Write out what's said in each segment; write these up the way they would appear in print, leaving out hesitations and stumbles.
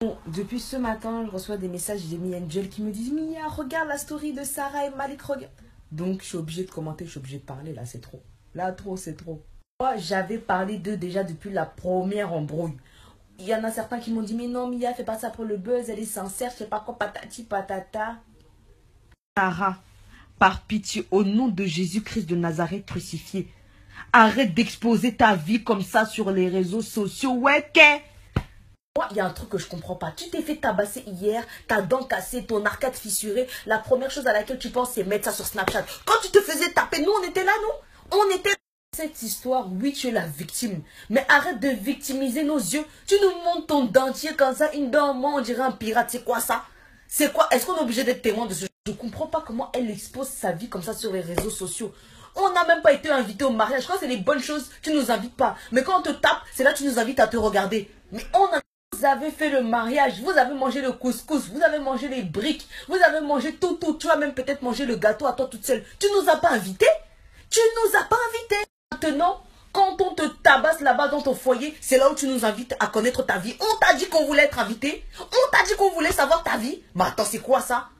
Bon, depuis ce matin, je reçois des messages d'Amy Angel qui me disent Mia, regarde la story de Sarah et Malik, regarde. Donc, je suis obligée de commenter, je suis obligée de parler. Là, c'est trop. Là, trop, c'est trop. Moi, j'avais parlé d'eux déjà depuis la première embrouille. Il y en a certains qui m'ont dit mais non, Mia, fais pas ça pour le buzz, elle est sincère, je sais pas quoi, patati patata. Sarah, par pitié, au nom de Jésus-Christ de Nazareth crucifié, arrête d'exposer ta vie comme ça sur les réseaux sociaux. Ouais, qu'est? Moi, il y a un truc que je comprends pas. Tu t'es fait tabasser hier, ta dent cassée, ton arcade fissurée. La première chose à laquelle tu penses, c'est mettre ça sur Snapchat. Quand tu te faisais taper, nous, on était là, non? On était là. Cette histoire, oui, tu es la victime. Mais arrête de victimiser nos yeux. Tu nous montres ton dentier comme ça, une dent en moins, on dirait un pirate. C'est quoi ça? C'est quoi? Est-ce qu'on est obligé d'être témoin de ce... Je comprends pas comment elle expose sa vie comme ça sur les réseaux sociaux. On n'a même pas été invité au mariage. Quand c'est les bonnes choses, tu nous invites pas. Mais quand on te tape, c'est là que tu nous invites à te regarder. Mais on a... Vous avez fait le mariage, vous avez mangé le couscous, vous avez mangé les briques, vous avez mangé tout. Tu as même peut-être mangé le gâteau à toi toute seule. Tu nous as pas invités? Tu nous as pas invités. Maintenant, quand on te tabasse là-bas dans ton foyer, c'est là où tu nous invites à connaître ta vie. On t'a dit qu'on voulait être invité. On t'a dit qu'on voulait savoir ta vie. Mais attends, c'est quoi ça?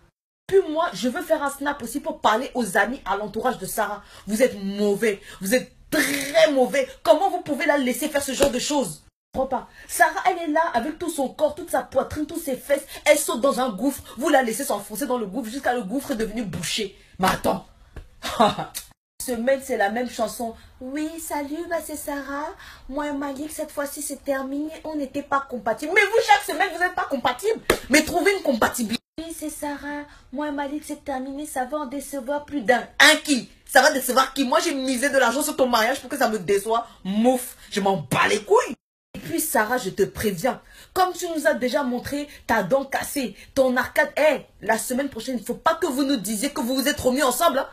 Puis moi, je veux faire un snap aussi pour parler aux amis, à l'entourage de Sarah. Vous êtes mauvais. Vous êtes très mauvais. Comment vous pouvez la laisser faire ce genre de choses? Pas. Sarah, elle est là avec tout son corps, toute sa poitrine, toutes ses fesses. Elle saute dans un gouffre. Vous la laissez s'enfoncer dans le gouffre jusqu'à le gouffre est devenu bouché. Mais attends. Semaine, c'est la même chanson. Oui, salut, bah c'est Sarah. Moi et Malik, cette fois-ci, c'est terminé. On n'était pas compatibles. Mais vous, chaque semaine, vous n'êtes pas compatibles. Mais trouvez une compatibilité. Oui, c'est Sarah. Moi et Malik, c'est terminé. Ça va en décevoir plus d'un. Un qui? Ça va décevoir qui? Moi, j'ai misé de l'argent sur ton mariage pour que ça me déçoive. Mouf, je m'en bats les couilles. Et puis Sarah, je te préviens, comme tu nous as déjà montré ta dent cassée, ton arcade, la semaine prochaine, il ne faut pas que vous nous disiez que vous vous êtes remis ensemble. Hein?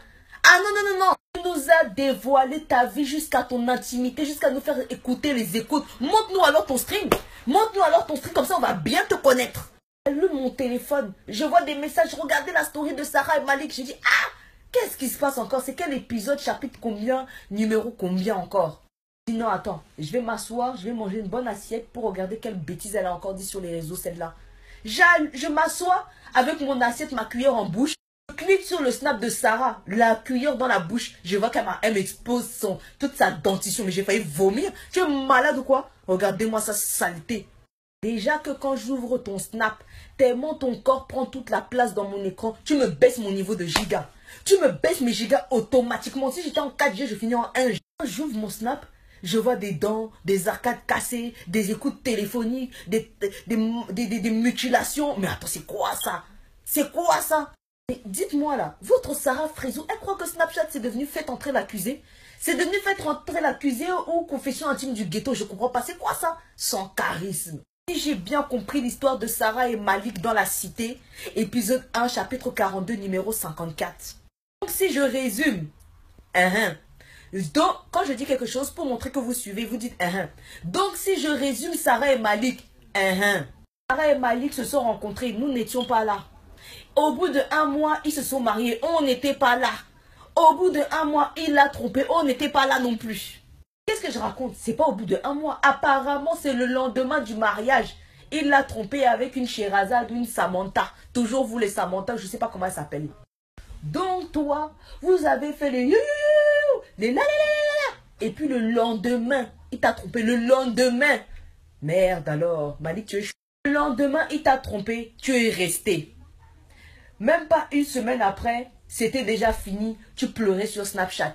Ah non, non, non, non. Tu nous as dévoilé ta vie jusqu'à ton intimité, jusqu'à nous faire écouter les écoutes. Montre-nous alors ton stream. Montre-nous alors ton stream, comme ça on va bien te connaître. Allume mon téléphone, je vois des messages, regardez la story de Sarah et Malik. Je dis, ah, qu'est-ce qui se passe encore? C'est quel épisode, chapitre combien, numéro combien encore? Non, attends, je vais m'asseoir, je vais manger une bonne assiette pour regarder quelle bêtise elle a encore dit sur les réseaux, celle-là. Je m'assois avec mon assiette, ma cuillère en bouche. Je clique sur le snap de Sarah, la cuillère dans la bouche. Je vois qu'elle m'expose toute sa dentition, mais j'ai failli vomir. Tu es malade ou quoi? Regardez-moi sa saleté. Déjà que quand j'ouvre ton snap, tellement ton corps prend toute la place dans mon écran, tu me baisses mon niveau de giga. Tu me baisses mes gigas automatiquement. Si j'étais en 4G, je finis en 1G. Quand j'ouvre mon snap, je vois des dents, des arcades cassées, des écoutes téléphoniques, des mutilations. Mais attends, c'est quoi ça? C'est quoi ça? Dites-moi là, votre Sarah Frézou, elle croit que Snapchat c'est devenu fait entrer l'accusé? C'est devenu fait entrer l'accusé ou confession intime du ghetto? Je comprends pas, c'est quoi ça? Sans charisme. Si j'ai bien compris l'histoire de Sarah et Malik dans la cité, épisode 1, chapitre 42, numéro 54. Donc si je résume, donc, quand je dis quelque chose pour montrer que vous suivez, vous dites Donc, si je résume Sarah et Malik, Sarah et Malik se sont rencontrés, nous n'étions pas là. Au bout de 1 mois, ils se sont mariés, on n'était pas là. Au bout de 1 mois, il l'a trompé, on n'était pas là non plus. Qu'est-ce que je raconte? C'est pas au bout de 1 mois. Apparemment, c'est le lendemain du mariage. Il l'a trompé avec une Sherazade ou une Samantha. Toujours vous les Samantha, je ne sais pas comment elle s'appelle. Donc toi, vous avez fait les la la la la. Et puis le lendemain, il t'a trompé. Le lendemain. Merde alors, Malik, tu es chaud. Le lendemain, il t'a trompé. Tu es resté. Même pas une semaine après, c'était déjà fini. Tu pleurais sur Snapchat.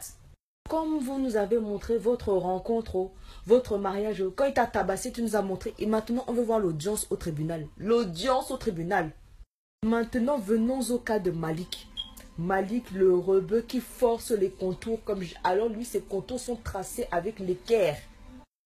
Comme vous nous avez montré votre rencontre, votre mariage, quand il t'a tabassé, tu nous as montré. Et maintenant, on veut voir l'audience au tribunal. L'audience au tribunal. Maintenant, venons au cas de Malik. Malik, le rebeu qui force les contours comme... Alors lui, ses contours sont tracés avec l'équerre.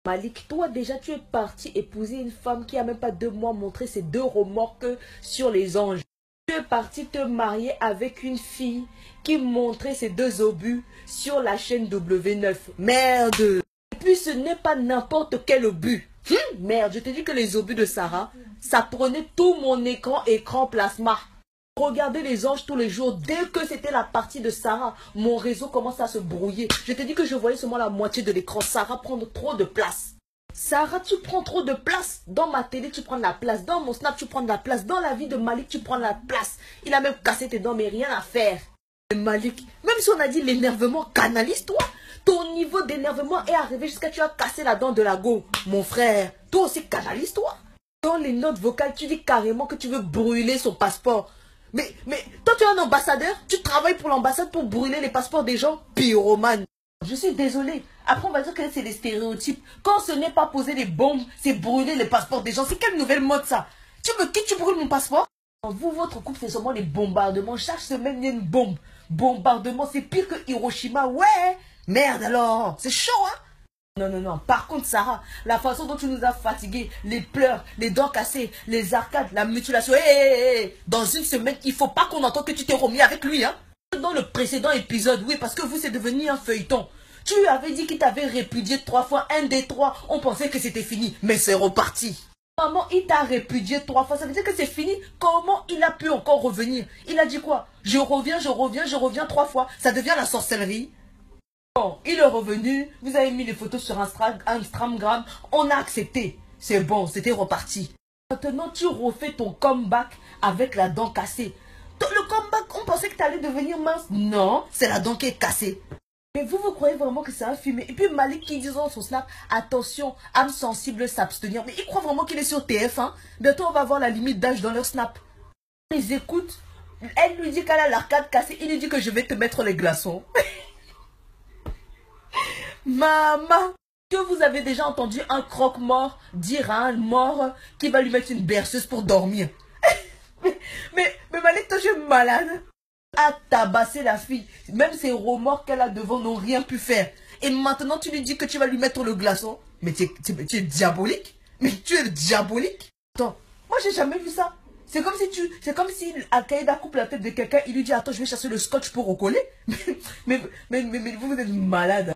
Malik, toi déjà, tu es parti épouser une femme qui a même pas 2 mois montré ses 2 remorques sur les anges. Tu es parti te marier avec une fille qui montrait ses 2 obus sur la chaîne W9. Merde! Et puis ce n'est pas n'importe quel obus. Merde, je t'ai dit que les obus de Sarah, ça prenait tout mon écran plasma. Regardez les anges tous les jours. Dès que c'était la partie de Sarah, mon réseau commence à se brouiller. Je t'ai dit que je voyais seulement la moitié de l'écran. Sarah prend trop de place. Sarah, tu prends trop de place. Dans ma télé, tu prends de la place. Dans mon snap, tu prends de la place. Dans la vie de Malik, tu prends de la place. Il a même cassé tes dents, mais rien à faire. Et Malik, même si on a dit l'énervement, canalise-toi. Ton niveau d'énervement est arrivé jusqu'à tu as cassé la dent de la go. Mon frère, toi aussi, canalise-toi. Dans les notes vocales, tu dis carrément que tu veux brûler son passeport. Mais toi, tu es un ambassadeur. Tu travailles pour l'ambassade pour brûler les passeports des gens. Pyromane. Je suis désolée. Après, on va dire que c'est des stéréotypes. Quand ce n'est pas poser des bombes, c'est brûler les passeports des gens. C'est quelle nouvelle mode ça? Tu me quittes, tu brûles mon passeport? Vous, votre couple, c'est seulement les bombardements. Chaque semaine, il y a une bombe. Bombardement, c'est pire que Hiroshima. Ouais. Merde alors. C'est chaud, hein? Non. Par contre, Sarah, la façon dont tu nous as fatigués, les pleurs, les dents cassées, les arcades, la mutilation. Dans une semaine, il faut pas qu'on entende que tu t'es remis avec lui, hein? Dans le précédent épisode, oui, parce que vous, c'est devenu un feuilleton. Tu avais dit qu'il t'avait répudié 3 fois, un des 3, on pensait que c'était fini, mais c'est reparti. Maman, il t'a répudié 3 fois, ça veut dire que c'est fini. Comment il a pu encore revenir? Il a dit quoi? Je reviens 3 fois, ça devient la sorcellerie. Bon, il est revenu, vous avez mis les photos sur Instagram, on a accepté. C'est bon, c'était reparti. Maintenant, tu refais ton comeback avec la dent cassée. Le comeback, on pensait que tu allais devenir mince. Non, c'est la dent qui est cassée. Mais vous croyez vraiment que c'est un film? Et puis Malik qui dit dans son snap, attention, âme sensible s'abstenir. Mais il croit vraiment qu'il est sur TF1. Bientôt, on va voir la limite d'âge dans leur snap. Ils écoutent. Elle lui dit qu'elle a l'arcade cassée. Il lui dit que je vais te mettre les glaçons. Maman, que vous avez déjà entendu un croque-mort dire à un mort qui va lui mettre une berceuse pour dormir? mais Malik, toi, je suis malade. A tabassé la fille. Même ses remords qu'elle a devant n'ont rien pu faire. Et maintenant, tu lui dis que tu vas lui mettre le glaçon. Mais tu es diabolique. Mais tu es diabolique. Attends, moi, j'ai jamais vu ça. C'est comme si Al-Qaïda coupe la tête de quelqu'un. Il lui dit, attends, je vais chercher le scotch pour recoller. Mais vous êtes malade.